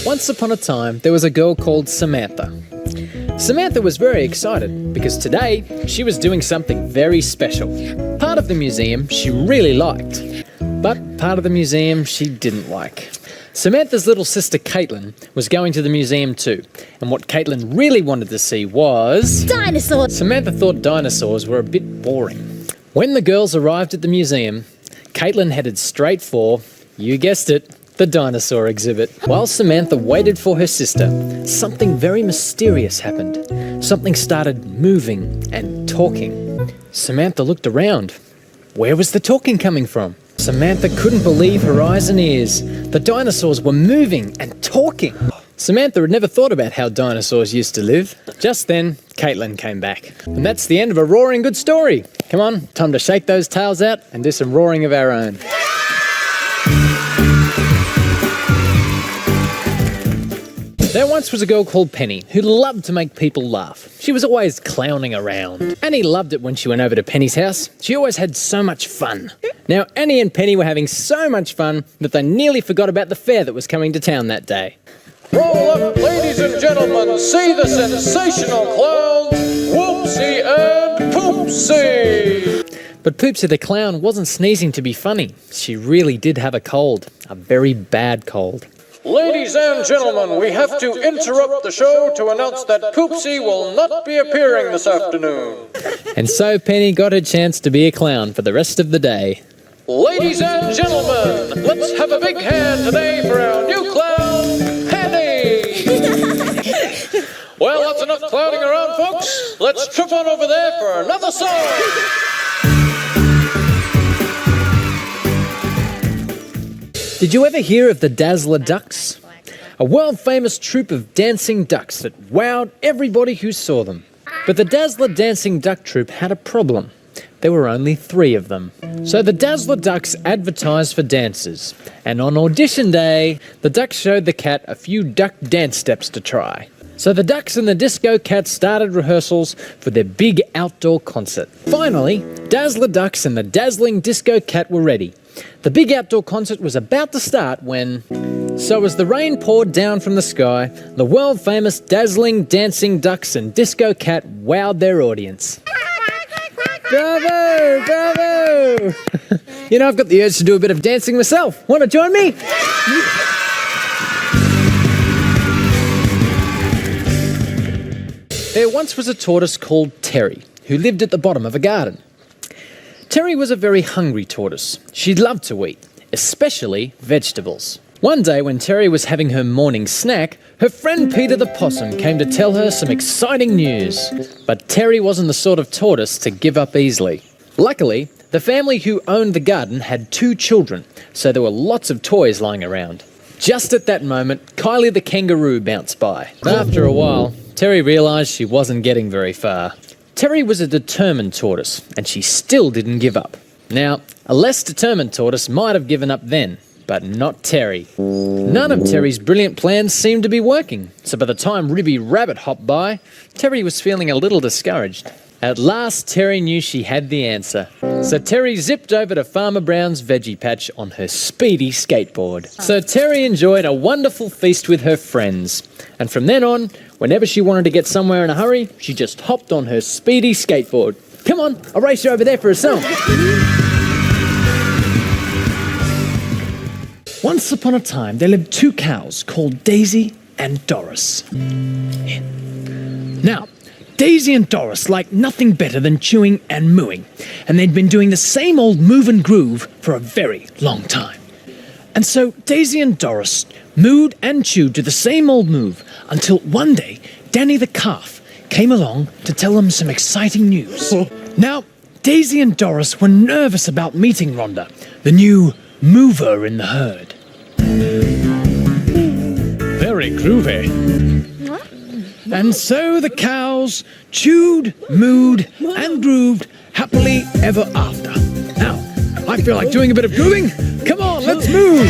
Once upon a time, there was a girl called Samantha. Samantha was very excited because today she was doing something very special. Part of the museum she really liked, but part of the museum she didn't like. Samantha's little sister Caitlin was going to the museum too, and what Caitlin really wanted to see was... dinosaurs! Samantha thought dinosaurs were a bit boring. When the girls arrived at the museum, Caitlin headed straight for, you guessed it, the dinosaur exhibit. While Samantha waited for her sister, something very mysterious happened. Something started moving and talking. Samantha looked around. Where was the talking coming from? Samantha couldn't believe her eyes and ears. The dinosaurs were moving and talking. Samantha had never thought about how dinosaurs used to live. Just then, Caitlin came back. And that's the end of a roaring good story. Come on, time to shake those tails out and do some roaring of our own. There once was a girl called Penny who loved to make people laugh. She was always clowning around. Annie loved it when she went over to Penny's house. She always had so much fun. Now, Annie and Penny were having so much fun that they nearly forgot about the fair that was coming to town that day. Roll up, ladies and gentlemen, see the sensational clowns, Whoopsie and Poopsie! But Poopsie the clown wasn't sneezing to be funny. She really did have a cold. A very bad cold. Ladies and gentlemen, we have to interrupt the show to announce that Poopsie will not be appearing this afternoon. And so Penny got her chance to be a clown for the rest of the day. Ladies and gentlemen, let's have a big hand today for our new clown, Penny! Well, that's enough clowning around, folks. Let's trip on over there for another song. Did you ever hear of the Dazzler Ducks? A world-famous troupe of dancing ducks that wowed everybody who saw them. But the Dazzler Dancing Duck Troupe had a problem. There were only 3 of them. So the Dazzler Ducks advertised for dancers. And on audition day, the ducks showed the cat a few duck dance steps to try. So the Ducks and the Disco Cat started rehearsals for their big outdoor concert. Finally, Dazzler Ducks and the Dazzling Disco Cat were ready. The big outdoor concert was about to start when... So as the rain poured down from the sky, the world-famous Dazzling Dancing Ducks and Disco Cat wowed their audience. Bravo! Bravo! You know, I've got the urge to do a bit of dancing myself. Want to join me? There once was a tortoise called Terry, who lived at the bottom of a garden. Terry was a very hungry tortoise. She loved to eat, especially vegetables. One day when Terry was having her morning snack, her friend Peter the Possum came to tell her some exciting news. But Terry wasn't the sort of tortoise to give up easily. Luckily, the family who owned the garden had 2 children, so there were lots of toys lying around. Just at that moment, Kylie the kangaroo bounced by. After a while, Terry realised she wasn't getting very far. Terry was a determined tortoise, and she still didn't give up. Now, a less determined tortoise might have given up then, but not Terry. None of Terry's brilliant plans seemed to be working, so by the time Ruby Rabbit hopped by, Terry was feeling a little discouraged. At last, Terry knew she had the answer. So Terry zipped over to Farmer Brown's veggie patch on her speedy skateboard. So Terry enjoyed a wonderful feast with her friends. And from then on, whenever she wanted to get somewhere in a hurry, she just hopped on her speedy skateboard. Come on, I'll race you over there for a song. Once upon a time, there lived 2 cows called Daisy and Doris. Now, Daisy and Doris liked nothing better than chewing and mooing, and they'd been doing the same old move and groove for a very long time. And so Daisy and Doris mooed and chewed to the same old move until one day Danny the calf came along to tell them some exciting news. Now, Daisy and Doris were nervous about meeting Rhonda, the new mover in the herd. Very groovy. And so the cows chewed, mooed, and grooved happily ever after. Now, I feel like doing a bit of grooving. Come on, let's move!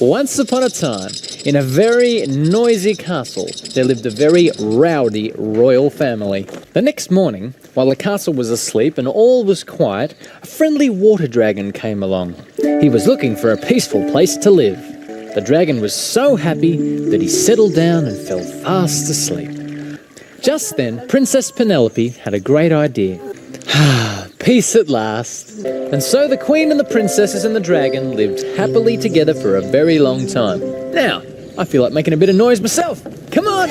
Once upon a time, in a very noisy castle, there lived a very rowdy royal family. The next morning, while the castle was asleep and all was quiet, a friendly water dragon came along. He was looking for a peaceful place to live. The dragon was so happy that he settled down and fell fast asleep. Just then, Princess Penelope had a great idea. Peace at last. And so the queen and the princesses and the dragon lived happily together for a very long time. Now, I feel like making a bit of noise myself. Come on!